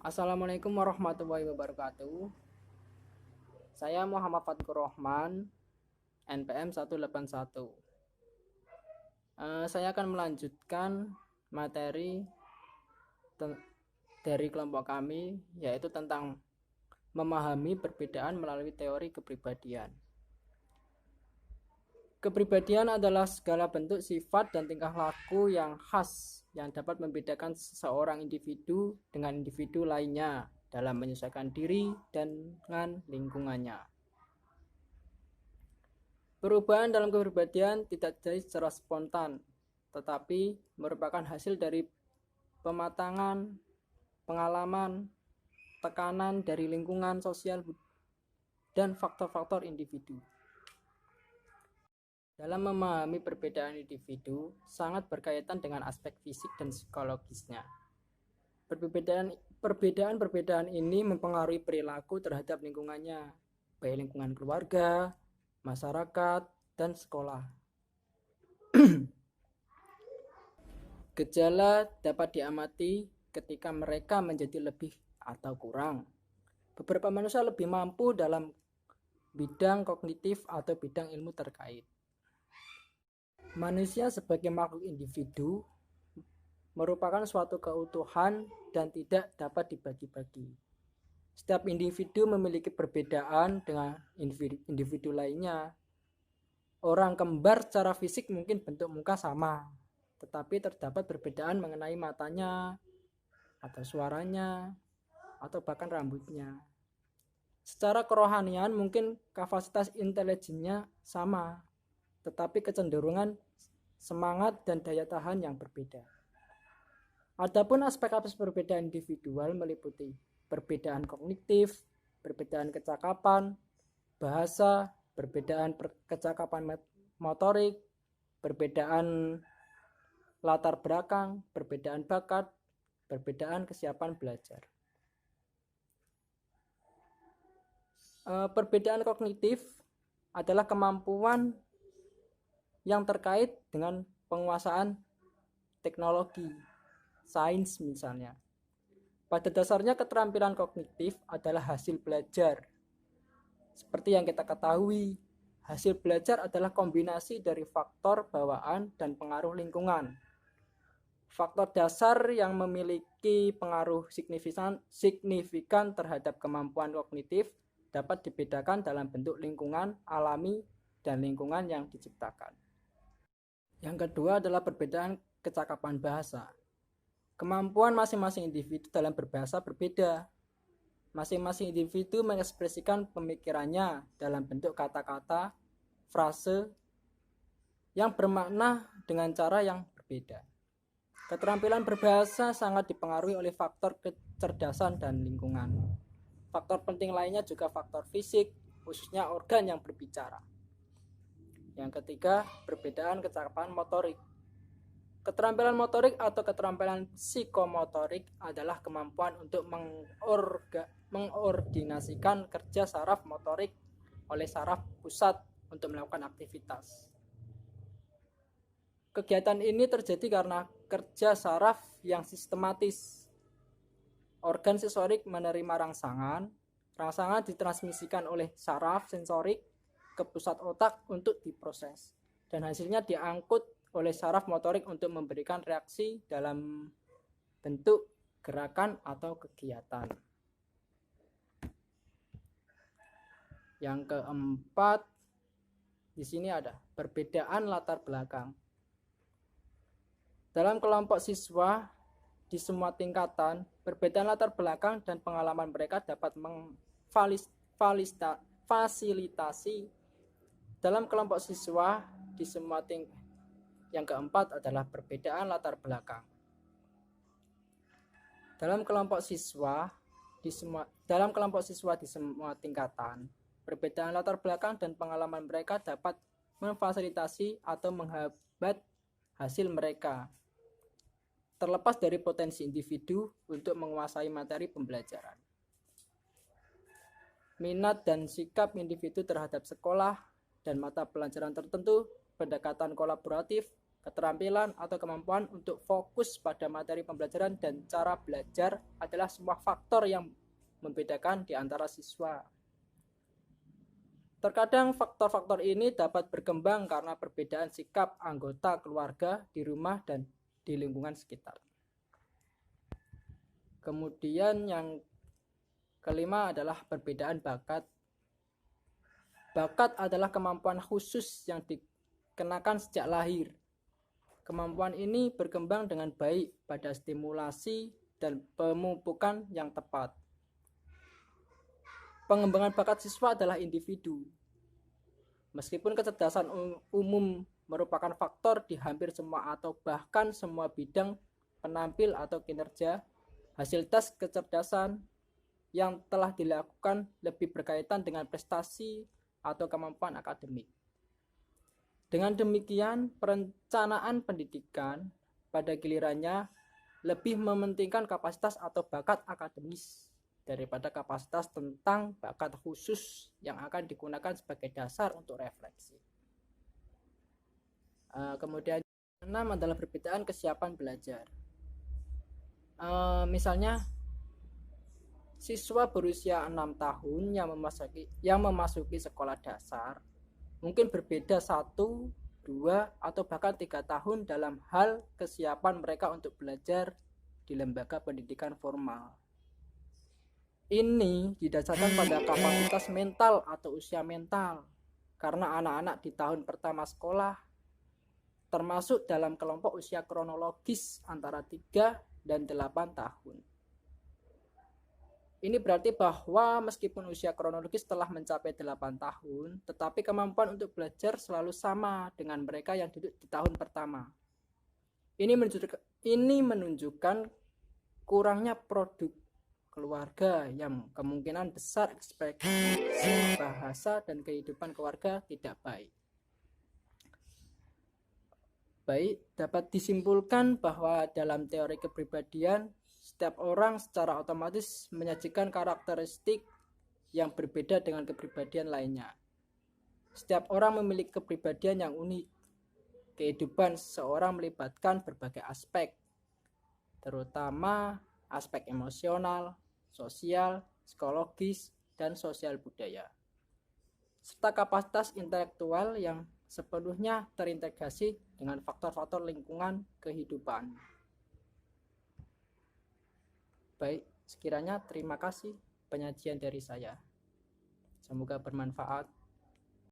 Assalamualaikum warahmatullahi wabarakatuh. Saya Muhammad Fatkur Rahman, NPM 181. Saya akan melanjutkan materi dari kelompok kami, yaitu tentang memahami perbedaan melalui teori kepribadian. Kepribadian adalah segala bentuk sifat dan tingkah laku yang khas yang dapat membedakan seseorang individu dengan individu lainnya dalam menyesuaikan diri dengan lingkungannya. Perubahan dalam kepribadian tidak terjadi secara spontan, tetapi merupakan hasil dari pematangan, pengalaman, tekanan dari lingkungan sosial dan faktor-faktor individu. Dalam memahami perbedaan individu, sangat berkaitan dengan aspek fisik dan psikologisnya. Perbedaan ini mempengaruhi perilaku terhadap lingkungannya, baik lingkungan keluarga, masyarakat, dan sekolah. Gejala dapat diamati ketika mereka menjadi lebih atau kurang. Beberapa manusia lebih mampu dalam bidang kognitif atau bidang ilmu terkait. Manusia sebagai makhluk individu merupakan suatu keutuhan dan tidak dapat dibagi-bagi. Setiap individu memiliki perbedaan dengan individu lainnya. Orang kembar secara fisik mungkin bentuk muka sama, tetapi terdapat perbedaan mengenai matanya, atau suaranya, atau bahkan rambutnya. Secara kerohanian mungkin kapasitas intelijennya sama, tetapi kecenderungan semangat dan daya tahan yang berbeda. Adapun aspek-aspek perbedaan individual meliputi perbedaan kognitif, perbedaan kecakapan, bahasa, perbedaan kecakapan motorik, perbedaan latar belakang, perbedaan bakat, perbedaan kesiapan belajar. Perbedaan kognitif adalah kemampuan yang terkait dengan penguasaan teknologi, sains misalnya. Pada dasarnya keterampilan kognitif adalah hasil belajar. Seperti yang kita ketahui, hasil belajar adalah kombinasi dari faktor bawaan dan pengaruh lingkungan. Faktor dasar yang memiliki pengaruh signifikan terhadap kemampuan kognitif dapat dibedakan dalam bentuk lingkungan alami dan lingkungan yang diciptakan. Yang kedua adalah perbedaan kecakapan bahasa. Kemampuan masing-masing individu dalam berbahasa berbeda. Masing-masing individu mengekspresikan pemikirannya dalam bentuk kata-kata, frase yang bermakna dengan cara yang berbeda. Keterampilan berbahasa sangat dipengaruhi oleh faktor kecerdasan dan lingkungan. Faktor penting lainnya juga faktor fisik, khususnya organ yang berbicara. Yang ketiga, perbedaan kecakapan motorik. Keterampilan motorik atau keterampilan psikomotorik adalah kemampuan untuk mengordinasikan kerja saraf motorik oleh saraf pusat untuk melakukan aktivitas. Kegiatan ini terjadi karena kerja saraf yang sistematis. Organ sensorik menerima rangsangan ditransmisikan oleh saraf sensorik ke pusat otak untuk diproses, dan hasilnya diangkut oleh saraf motorik untuk memberikan reaksi dalam bentuk gerakan atau kegiatan. Yang keempat, di sini ada perbedaan latar belakang. Dalam kelompok siswa di semua tingkatan, perbedaan latar belakang dan pengalaman mereka dapat memfasilitasi dalam kelompok siswa di semua tingkatan. Yang keempat adalah perbedaan latar belakang. Dalam kelompok siswa di semua tingkatan, perbedaan latar belakang dan pengalaman mereka dapat memfasilitasi atau menghambat hasil mereka, terlepas dari potensi individu untuk menguasai materi pembelajaran. Minat dan sikap individu terhadap sekolah dan mata pelajaran tertentu, pendekatan kolaboratif, keterampilan atau kemampuan untuk fokus pada materi pembelajaran dan cara belajar adalah semua faktor yang membedakan di antara siswa. Terkadang faktor-faktor ini dapat berkembang karena perbedaan sikap anggota keluarga di rumah dan di lingkungan sekitar. Kemudian yang kelima adalah perbedaan bakat. Bakat adalah kemampuan khusus yang dikenakan sejak lahir. Kemampuan ini berkembang dengan baik pada stimulasi dan pemupukan yang tepat. Pengembangan bakat siswa adalah individu. Meskipun kecerdasan umum merupakan faktor di hampir semua atau bahkan semua bidang penampil atau kinerja, hasil tes kecerdasan yang telah dilakukan lebih berkaitan dengan prestasi atau kemampuan akademik. Dengan demikian, perencanaan pendidikan pada gilirannya lebih mementingkan kapasitas atau bakat akademis daripada kapasitas tentang bakat khusus yang akan digunakan sebagai dasar untuk refleksi. Kemudian 6 adalah perbedaan kesiapan belajar. Misalnya, siswa berusia 6 tahun yang memasuki sekolah dasar mungkin berbeda 1, 2, atau bahkan 3 tahun dalam hal kesiapan mereka untuk belajar di lembaga pendidikan formal. Ini didasarkan pada kapasitas mental atau usia mental, karena anak-anak di tahun pertama sekolah termasuk dalam kelompok usia kronologis antara 3 dan 8 tahun. Ini berarti bahwa meskipun usia kronologis telah mencapai 8 tahun, tetapi kemampuan untuk belajar selalu sama dengan mereka yang duduk di tahun pertama. Ini menunjukkan kurangnya produk keluarga yang kemungkinan besar ekspresi bahasa dan kehidupan keluarga tidak baik. Dapat disimpulkan bahwa dalam teori kepribadian, setiap orang secara otomatis menyajikan karakteristik yang berbeda dengan kepribadian lainnya. Setiap orang memiliki kepribadian yang unik. Kehidupan seseorang melibatkan berbagai aspek, terutama aspek emosional, sosial, psikologis, dan sosial budaya, serta kapasitas intelektual yang sepenuhnya terintegrasi dengan faktor-faktor lingkungan kehidupan. Baik, sekiranya terima kasih penyajian dari saya. Semoga bermanfaat.